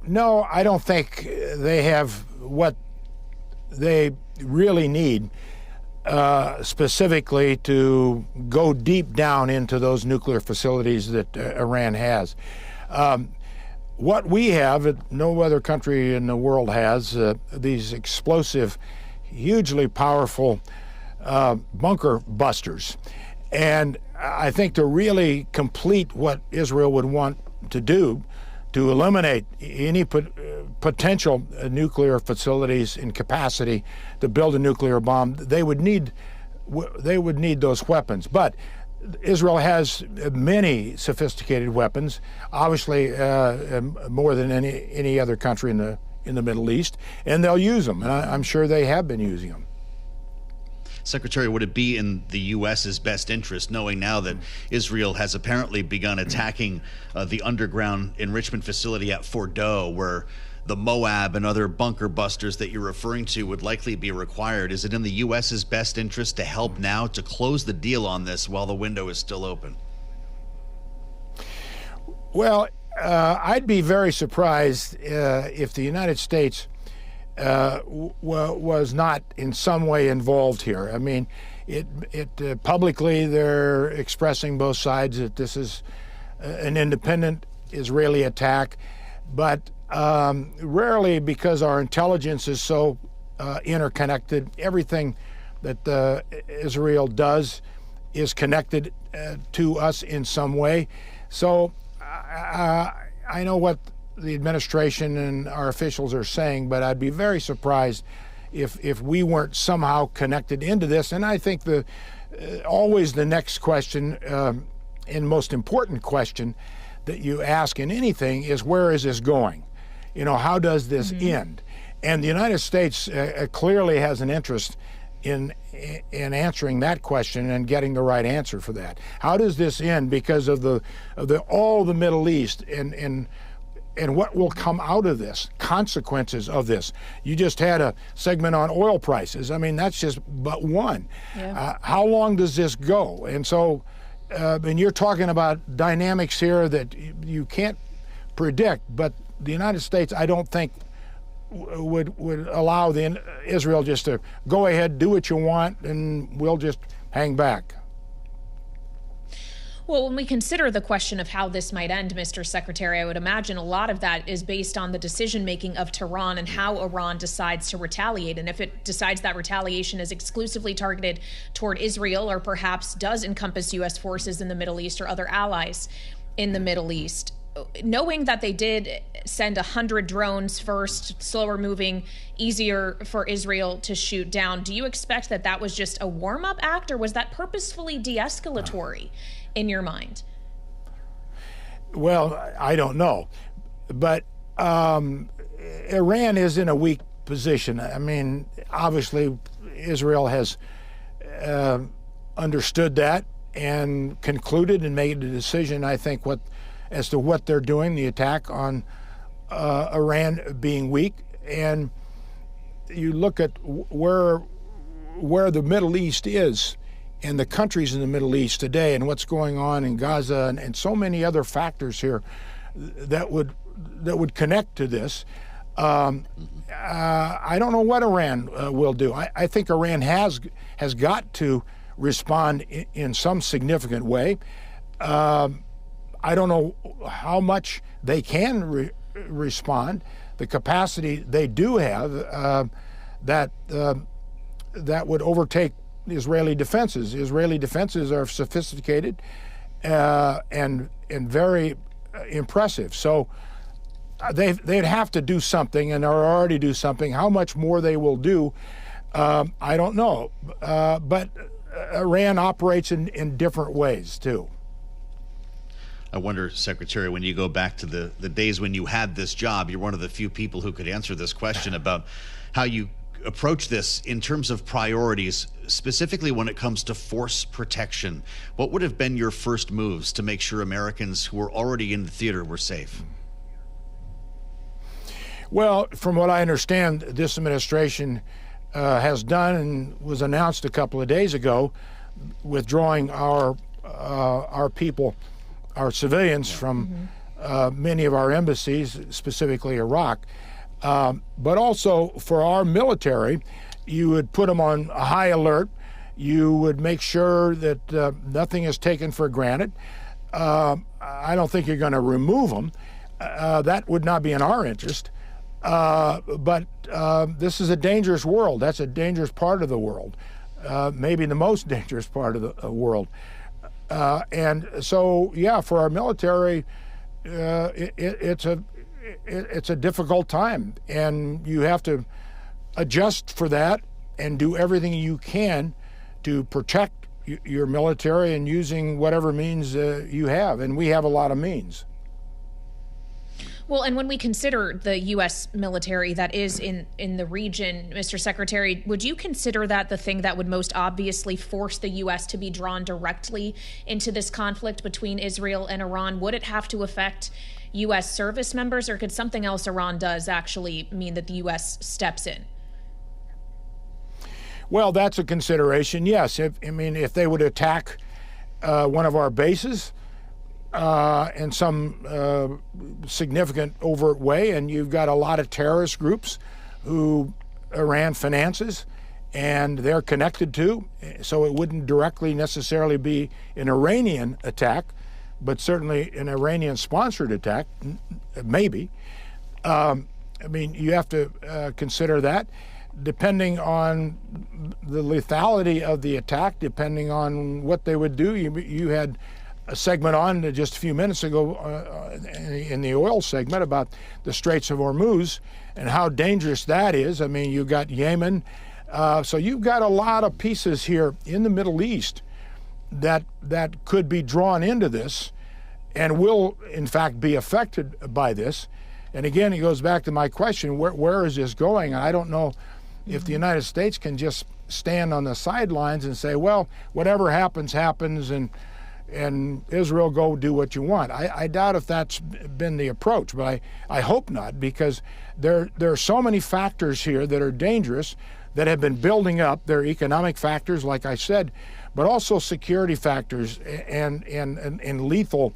No, I don't think they have what they really need specifically to go deep down into those nuclear facilities that Iran has. What we have, no other country in the world has, these explosive, hugely powerful bunker busters. And I think to really complete what Israel would want to do, to eliminate any potential nuclear facilities in capacity to build a nuclear bomb, they would need those weapons. But Israel has many sophisticated weapons, obviously more than any other country in the Middle East, and they'll use them. And I'm sure they have been using them. Secretary, would it be in the U.S.'s best interest, knowing now that Israel has apparently begun attacking the underground enrichment facility at Fordo, where the Moab and other bunker busters that you're referring to would likely be required? Is it in the U.S.'s best interest to help now to close the deal on this while the window is still open? Well, I'd be very surprised if the United States was not in some way involved here. I mean, publicly they're expressing both sides that this is an independent Israeli attack, but rarely, because our intelligence is so interconnected. Everything that Israel does is connected to us in some way. So I know what the administration and our officials are saying, but I'd be very surprised if we weren't somehow connected into this. And I think always the next question and most important question that you ask in anything is, where is this going? You know, how does this end? And the United States clearly has an interest in answering that question and getting the right answer for that. How does this end? Because of all the Middle East and what will come out of this, consequences of this. You just had a segment on oil prices. I mean, that's just but one. Yeah. How long does this go? And so, and you're talking about dynamics here that you can't predict, but the United States, I don't think, would allow Israel just to go ahead, do what you want, and we'll just hang back. Well, when we consider the question of how this might end, Mr. Secretary, I would imagine a lot of that is based on the decision-making of Tehran and how Iran decides to retaliate. And if it decides that retaliation is exclusively targeted toward Israel, or perhaps does encompass U.S. forces in the Middle East or other allies in the Middle East, knowing that they did send 100 drones first, slower moving, easier for Israel to shoot down, do you expect that that was just a warm-up act, or was that purposefully de-escalatory in your mind? Well, I don't know. But Iran is in a weak position. I mean, obviously, Israel has understood that and concluded and made a decision, I think, as to what they're doing, the attack on Iran being weak. And you look at where the Middle East is and the countries in the Middle East today and what's going on in Gaza and so many other factors here that would connect to this. I don't know what Iran will do. I think Iran has got to respond in some significant way. I don't know how much they can respond. The capacity they do have that would overtake Israeli defenses. Israeli defenses are sophisticated and very impressive. So they'd have to do something, and are already do something. How much more they will do, I don't know. But Iran operates in different ways too. I wonder, Secretary, when you go back to the days when you had this job, you're one of the few people who could answer this question about how you approach this in terms of priorities, specifically when it comes to force protection. What would have been your first moves to make sure Americans who were already in the theater were safe? Well, from what I understand, this administration has done and was announced a couple of days ago, withdrawing our people, our civilians from many of our embassies, specifically Iraq. But also for our military, you would put them on a high alert. You would make sure that nothing is taken for granted. I don't think you're going to remove them. That would not be in our interest. But this is a dangerous world. That's a dangerous part of the world, maybe the most dangerous part of the world. And so, yeah, for our military, it's a difficult time, and you have to adjust for that and do everything you can to protect your military and using whatever means you have, and we have a lot of means. Well, and when we consider the U.S. military that is in the region, Mr. Secretary, would you consider that the thing that would most obviously force the U.S. to be drawn directly into this conflict between Israel and Iran? Would it have to affect U.S. service members, or could something else Iran does actually mean that the U.S. steps in? Well, that's a consideration, yes. If they would attack one of our bases in some significant overt way, and you've got a lot of terrorist groups who Iran finances and they're connected to, so it wouldn't directly necessarily be an Iranian attack, but certainly an Iranian-sponsored attack, maybe. You have to consider that. Depending on the lethality of the attack, depending on what they would do. You had a segment on just a few minutes ago in the oil segment about the Straits of Hormuz and how dangerous that is. You've got Yemen. So you've got a lot of pieces here in the Middle East that could be drawn into this and will, in fact, be affected by this. And again, it goes back to my question, where is this going? I don't know if the United States can just stand on the sidelines and say, well, whatever happens, happens, and Israel, go do what you want. I doubt if that's been the approach, but I hope not, because there are so many factors here that are dangerous that have been building up. There are economic factors, like I said, but also security factors and lethal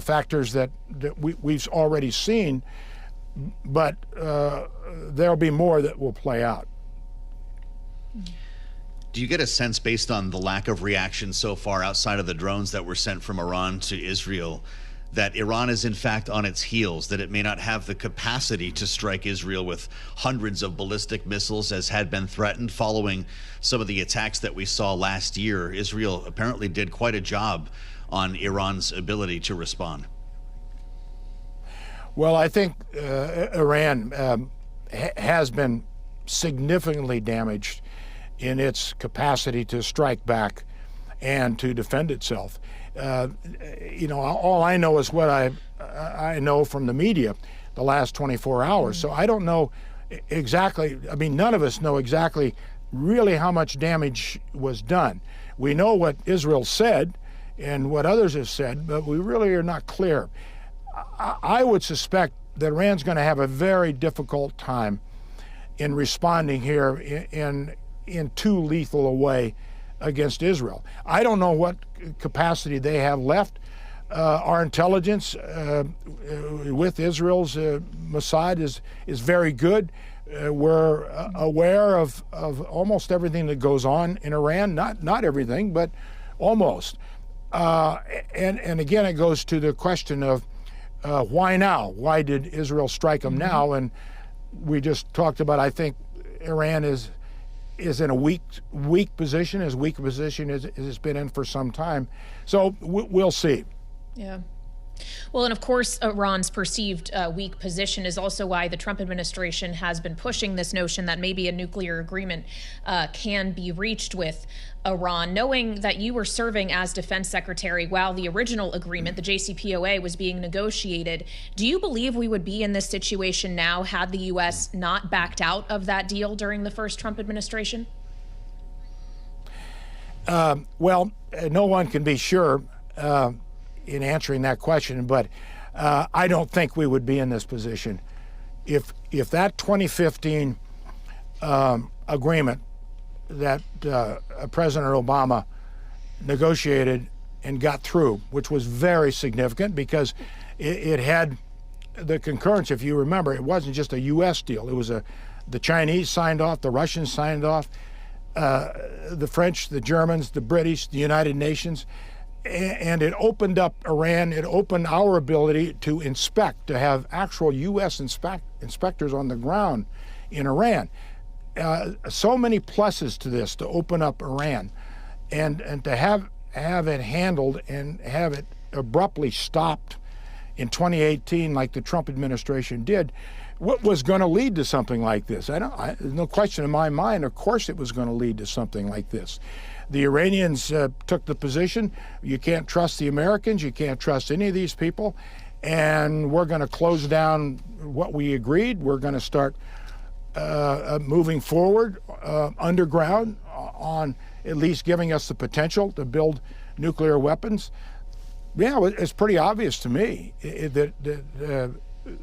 factors that we've already seen, but there'll be more that will play out. Do you get a sense, based on the lack of reaction so far outside of the drones that were sent from Iran to Israel, that Iran is in fact on its heels, that it may not have the capacity to strike Israel with hundreds of ballistic missiles as had been threatened following some of the attacks that we saw last year? Israel apparently did quite a job on Iran's ability to respond. Well, I think Iran has been significantly damaged in its capacity to strike back and to defend itself. All I know is what I know from the media the last 24 hours. So I don't know exactly. None of us know exactly really how much damage was done. We know what Israel said and what others have said, but we really are not clear. I would suspect that Iran's going to have a very difficult time in responding here in too lethal a way against Israel. I don't know what capacity they have left. Our intelligence with Israel's Mossad is very good. We're aware of almost everything that goes on in Iran, not everything, but almost. And again, it goes to the question of why now? Why did Israel strike them now? And we just talked about, I think Iran is in a weak position, as weak a position as it's been in for some time. So we'll see. Yeah. Well, and of course, Iran's perceived weak position is also why the Trump administration has been pushing this notion that maybe a nuclear agreement can be reached with Iran. Knowing that you were serving as defense secretary while the original agreement, the JCPOA, was being negotiated, do you believe we would be in this situation now had the U.S. not backed out of that deal during the first Trump administration? Well, no one can be sure in answering that question, but I don't think we would be in this position. If that 2015 agreement that President Obama negotiated and got through, which was very significant because it had the concurrence. If you remember, it wasn't just a U.S. deal. It was the Chinese signed off, the Russians signed off, the French, the Germans, the British, the United Nations, and it opened up Iran. It opened our ability to inspect, to have actual U.S. inspectors on the ground in Iran. So many pluses to this, to open up Iran, and to have it handled and have it abruptly stopped in 2018 like the Trump administration did. What was going to lead to something like this? There's no question in my mind, of course it was going to lead to something like this. The Iranians took the position, you can't trust the Americans, you can't trust any of these people, and we're going to close down what we agreed. We're going to start moving forward underground on at least giving us the potential to build nuclear weapons. Yeah, it's pretty obvious to me that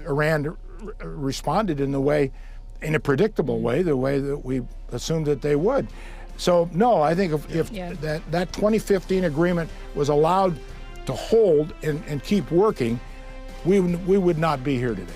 Iran responded in a predictable way, the way that we assumed that they would. So no, I think if that 2015 agreement was allowed to hold and keep working, we would not be here today.